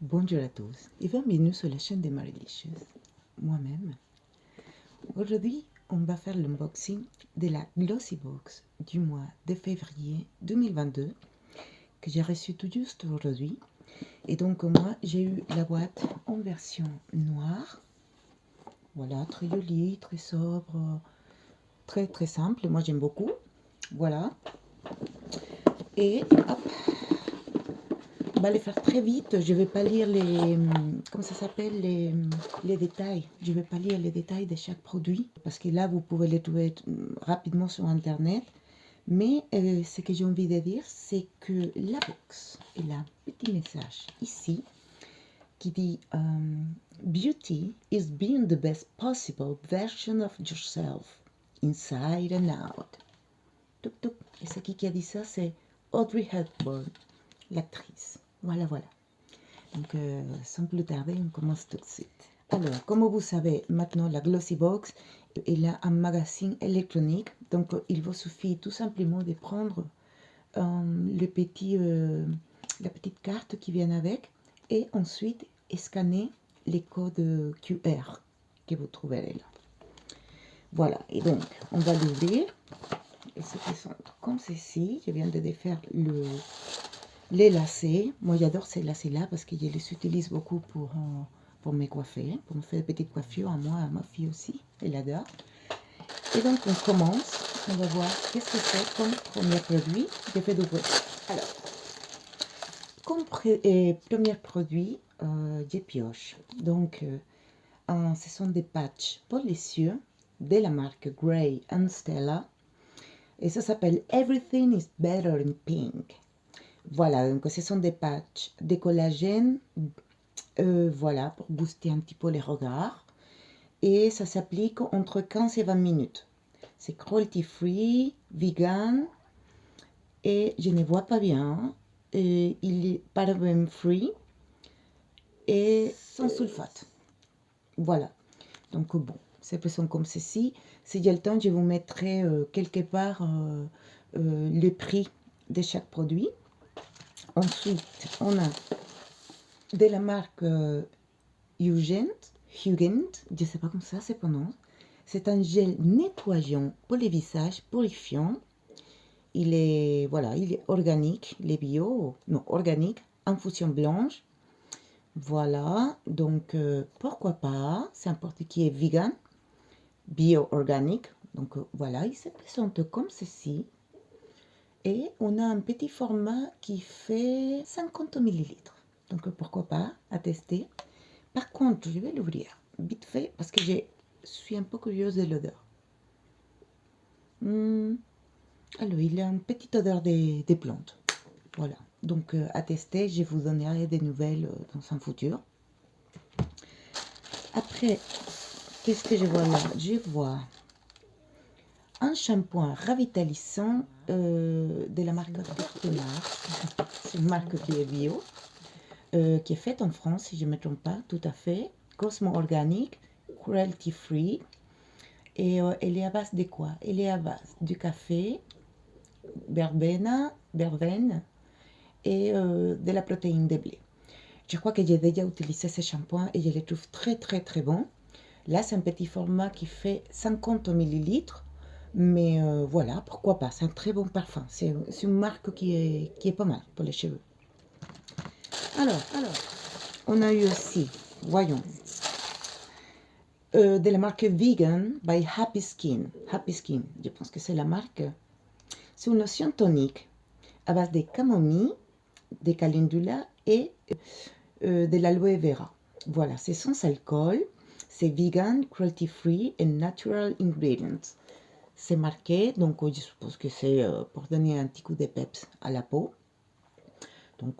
Bonjour à tous et bienvenue sur la chaîne de Marilicious, moi-même. Aujourd'hui, on va faire l'unboxing de la Glossy Box du mois de février 2022 que j'ai reçu tout juste aujourd'hui. Et donc moi, j'ai eu la boîte en version noire. Voilà, très jolie, très sobre, très très simple. Moi, j'aime beaucoup. Voilà. Et hop, on va les faire très vite. Je ne vais pas lire comment ça s'appelle, les détails. Je ne vais pas lire les détails de chaque produit parce que là, vous pouvez les trouver rapidement sur Internet. Mais ce que j'ai envie de dire, c'est que la box, il a un petit message ici qui dit Beauty is being the best possible version of yourself, inside and out. Touc, touc. Et c'est qui a dit ça? C'est Audrey Hepburn, l'actrice. Voilà, voilà. Donc, sans plus tarder, on commence tout de suite. Alors, comme vous savez, maintenant, la Glossy Box, elle a un magazine électronique. Donc, il vous suffit tout simplement de prendre la petite carte qui vient avec et ensuite scanner les codes QR que vous trouverez là. Voilà, et donc, on va l'ouvrir. Et ce qui sont comme ceci. Je viens de défaire les lacets. Moi, j'adore ces lacets-là parce que je les utilise beaucoup pour me coiffer, pour me faire des petites coiffures à moi, à ma fille aussi. Elle adore. Et donc, on commence. On va voir qu'est-ce que c'est comme premier produit. Je vais l'ouvrir. Alors, comme premier produit, je pioche. Donc, ce sont des patchs pour les yeux de la marque Grey and Stella. Et ça s'appelle Everything is Better in Pink. Voilà, donc ce sont des patchs de collagène, voilà, pour booster un petit peu les regards. Et ça s'applique entre 15 et 20 minutes. C'est cruelty free, vegan, et je ne vois pas bien. Et il est paraben free et sans sulfate. Voilà, donc bon, ces sont comme ceci. Si j'ai le temps, je vous mettrai quelque part le prix de chaque produit. Ensuite, on a de la marque Hugent, je ne sais pas comment ça se prononce. C'est un gel nettoyant pour les visages, purifiant. Il est, voilà, il est organique, il est bio, non, organique, infusion blanche. Voilà, donc pourquoi pas, c'est un produit qui est vegan, bio-organique. Donc voilà, il se présente comme ceci. Et on a un petit format qui fait 50 millilitres. Donc pourquoi pas, à tester. Par contre, je vais l'ouvrir vite fait parce que je suis un peu curieuse de l'odeur. Alors, il a une petite odeur des plantes. Voilà. Donc, à tester, je vous donnerai des nouvelles dans un futur. Après, qu'est-ce que je vois là? Je vois un shampoing revitalisant de la marque Berthelard. C'est une marque qui est bio, qui est faite en France, si je ne me trompe pas, tout à fait. Cosmo organique, cruelty free. Et elle est à base de quoi? Elle est à base du café, verveine et de la protéine de blé. Je crois que j'ai déjà utilisé ce shampoing et je le trouve très très très bon. Là, c'est un petit format qui fait 50 millilitres. Mais voilà, pourquoi pas, c'est un très bon parfum. C'est une marque qui est pas mal pour les cheveux. Alors, on a eu aussi, voyons, de la marque Vegan by Happy Skin. Happy Skin, je pense que c'est la marque. C'est une lotion tonique à base de camomille, de calendula et de l'aloe vera. Voilà, c'est sans alcool, c'est vegan, cruelty free and natural ingredients. C'est marqué, donc je suppose que c'est pour donner un petit coup de peps à la peau. Donc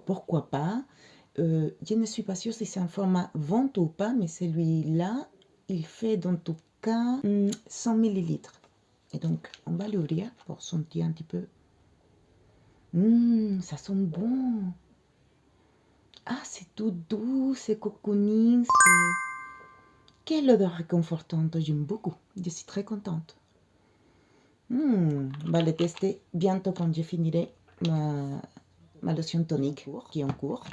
pourquoi pas. Je ne suis pas sûre si c'est un format vente ou pas, mais celui-là, il fait dans tout cas 100 millilitres. Et donc, on va l'ouvrir pour sentir un petit peu. Ça sent bon. Ah, c'est tout doux, c'est cocooning, c'est... Quelle odeur réconfortante, j'aime beaucoup. Je suis très contente. On va le tester bientôt quand je finirai ma lotion tonique qui est en cours.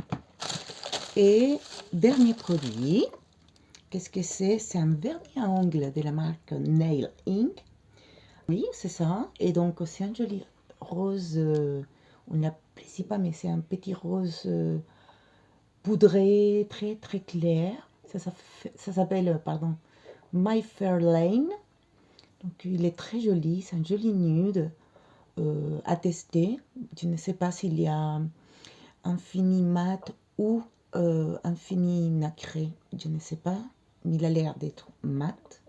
Et dernier produit, qu'est-ce que c'est? C'est un vernis à ongles de la marque Nail Ink. Oui, c'est ça. Et donc, c'est un joli rose, on ne l'apprécie pas, mais c'est un petit rose poudré, très très clair. Ça s'appelle, pardon, My Fair Lane. Donc, il est très joli, c'est un joli nude à tester. Je ne sais pas s'il y a un fini mat ou un fini nacré, je ne sais pas, mais il a l'air d'être mat.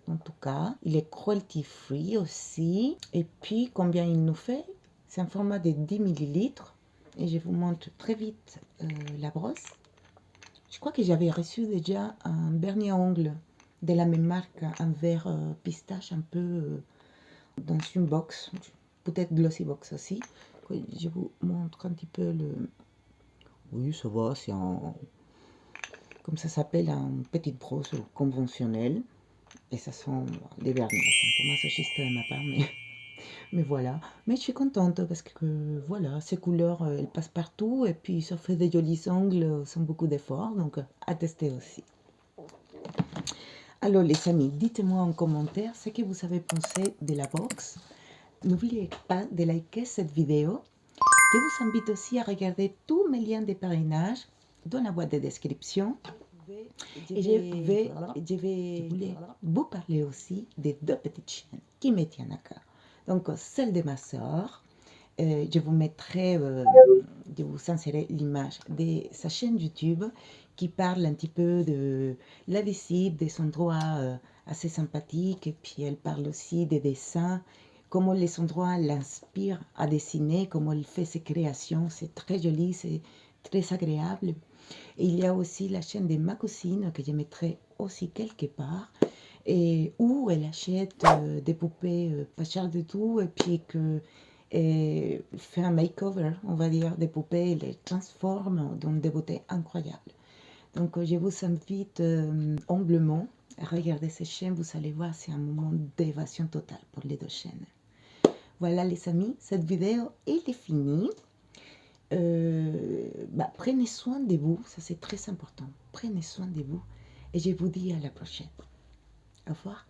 En tout cas, il est cruelty free aussi. Et puis, combien il nous fait? C'est un format de 10 millilitres. Et je vous montre très vite la brosse. Je crois que j'avais reçu déjà un vernis à ongles de la même marque, un vert pistache un peu dans une box, peut-être glossy box aussi. Je vous montre un petit peu le... Oui, ça va, c'est un... Comme ça s'appelle, un petite brosse conventionnelle. Et ça sent les vernis. C'est un peu masochiste de ma part, mais voilà. Mais je suis contente parce que voilà, ces couleurs, elles passent partout. Et puis ça fait des jolis ongles sans beaucoup d'efforts. Donc à tester aussi. Alors les amis, dites-moi en commentaire ce que vous avez pensé de la box. N'oubliez pas de liker cette vidéo. Je vous invite aussi à regarder tous mes liens de parrainage dans la boîte de description. Et je voulais vous parler aussi des deux petites chaînes qui me tiennent à cœur. Donc, celle de ma sœur, je vous mettrai, je vous insérer l'image de sa chaîne YouTube qui parle un petit peu de la visite, des endroits assez sympathiques. Et puis, elle parle aussi des dessins, comment les endroits l'inspirent à dessiner, comment elle fait ses créations. C'est très joli, c'est très agréable. Et il y a aussi la chaîne de ma cousine que je mettrai aussi quelque part et où elle achète des poupées pas chères du tout et puis que fait un makeover, on va dire, des poupées et les transforme dans des beautés incroyables. Donc je vous invite humblement à regarder ces chaînes, vous allez voir, c'est un moment d'évasion totale pour les deux chaînes. Voilà les amis, cette vidéo est finie. Prenez soin de vous, ça c'est très important. Prenez soin de vous et je vous dis à la prochaine. Au revoir.